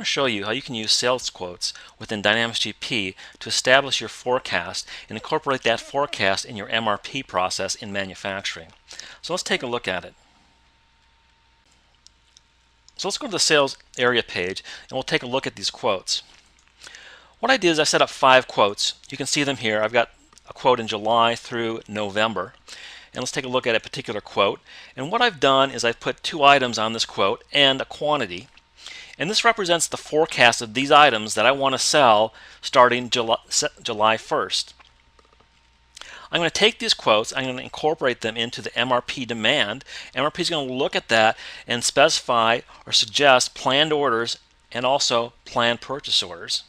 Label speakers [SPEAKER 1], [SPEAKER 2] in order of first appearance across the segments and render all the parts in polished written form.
[SPEAKER 1] to show you how you can use sales quotes within Dynamics GP to establish your forecast and incorporate that forecast in your MRP process in manufacturing. So let's take a look at it. So let's go to the sales area page and we'll take a look at these quotes. What I did is I set up 5 quotes. You can see them here. I've got a quote in July through November. And let's take a look at a particular quote. And what I've done is I've put 2 items on this quote and a quantity. And this represents the forecast of these items that I want to sell starting July 1st. I'm going to take these quotes, I'm going to incorporate them into the MRP demand. MRP is going to look at that and specify or suggest planned orders and also planned purchase orders.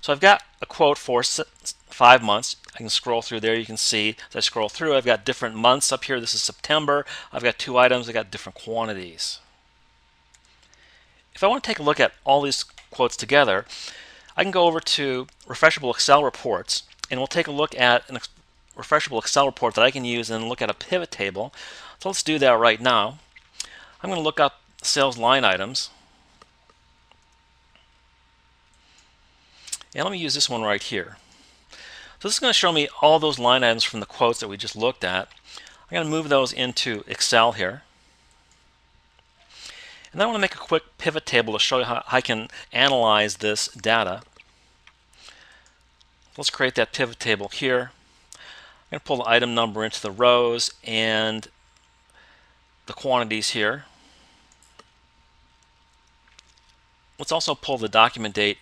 [SPEAKER 1] So I've got a quote for 5 months. I can scroll through there. You can see as I scroll through, I've got different months up here. This is September. I've got 2 items. I've got different quantities. If I want to take a look at all these quotes together, I can go over to Refreshable Excel reports, and we'll take a look at a refreshable Excel report that I can use and look at a pivot table. So let's do that right now. I'm going to look up sales line items. And let me use this one right here. So this is going to show me all those line items from the quotes that we just looked at. I'm going to move those into Excel here. And then I want to make a quick pivot table to show you how I can analyze this data. Let's create that pivot table here. I'm going to pull the item number into the rows and the quantities here. Let's also pull the document date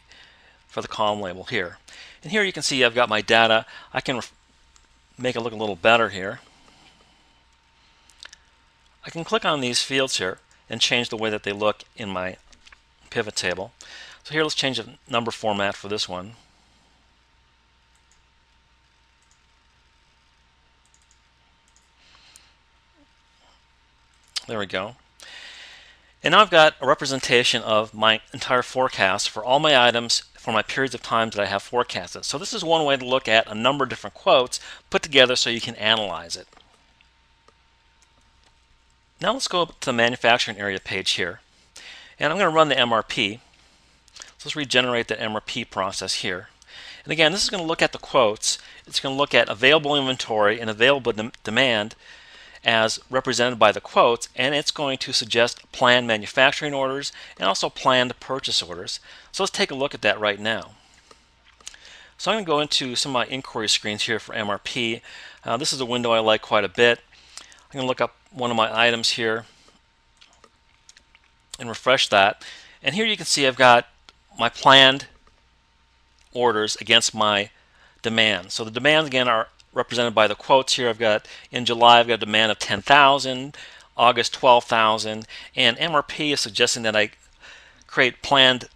[SPEAKER 1] for the column label here. And here you can see I've got my data. I can make it look a little better here. I can click on these fields here and change the way that they look in my pivot table. So here let's change the number format for this one. There we go. And now I've got a representation of my entire forecast for all my items for my periods of time that I have forecasted. So this is one way to look at a number of different quotes put together so you can analyze it. Now let's go up to the manufacturing area page here. And I'm going to run the MRP. So let's regenerate the MRP process here. And again, this is going to look at the quotes. It's going to look at available inventory and available demand as represented by the quotes, and it's going to suggest planned manufacturing orders and also planned purchase orders. So let's take a look at that right now. So I'm going to go into some of my inquiry screens here for MRP. This is a window I like quite a bit. I'm going to look up one of my items here and refresh that. And here you can see I've got my planned orders against my demand. So the demands again are represented by the quotes here. I've got in July I've got a demand of 10,000, August 12,000, and MRP is suggesting that I create planned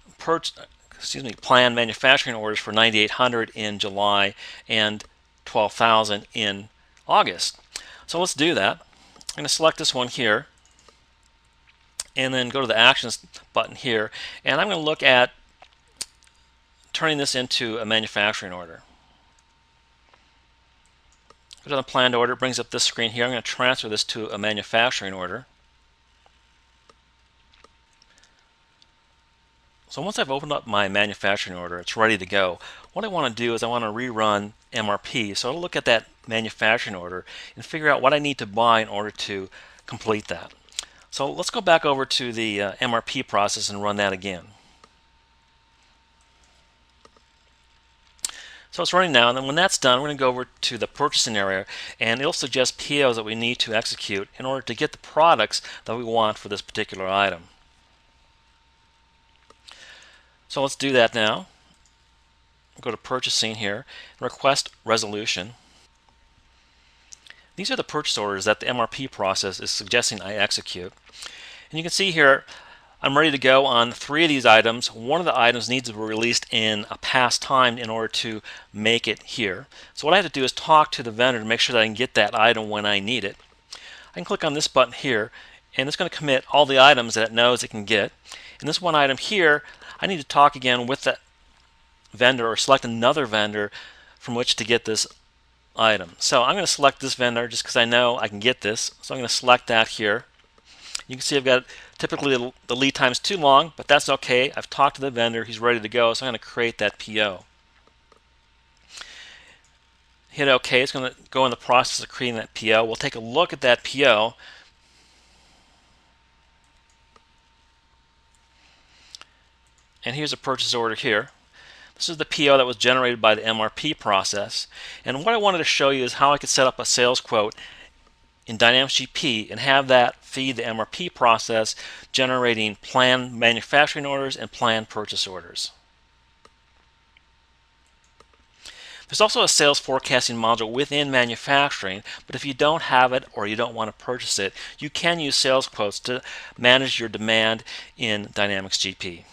[SPEAKER 1] manufacturing orders for 9,800 in July and 12,000 in August. So let's do that. I'm going to select this one here and then go to the Actions button here, and I'm going to look at turning this into a manufacturing order. Go to the planned order, it brings up this screen here. I'm going to transfer this to a manufacturing order. So once I've opened up my manufacturing order, it's ready to go. What I want to do is I want to rerun MRP. So I'll look at that manufacturing order and figure out what I need to buy in order to complete that. So let's go back over to the MRP process and run that again. So it's running now, and then when that's done, we're going to go over to the purchasing area, and it'll suggest POs that we need to execute in order to get the products that we want for this particular item. So let's do that now. Go to purchasing here, request resolution. These are the purchase orders that the MRP process is suggesting I execute. And you can see here I'm ready to go on 3 of these items. One of the items needs to be released in a past time in order to make it here. So what I have to do is talk to the vendor to make sure that I can get that item when I need it. I can click on this button here, and it's going to commit all the items that it knows it can get. And this one item here, I need to talk again with the vendor or select another vendor from which to get this item. So I'm going to select this vendor just because I know I can get this. So I'm going to select that here. You can see I've got typically the lead time is too long, but that's okay. I've talked to the vendor, he's ready to go, so I'm going to create that PO. Hit OK, it's going to go in the process of creating that PO. We'll take a look at that PO. And here's a purchase order here. This is the PO that was generated by the MRP process. And what I wanted to show you is how I could set up a sales quote in Dynamics GP and have that feed the MRP process, generating planned manufacturing orders and planned purchase orders. There's also a sales forecasting module within manufacturing, but if you don't have it or you don't want to purchase it, you can use sales quotes to manage your demand in Dynamics GP.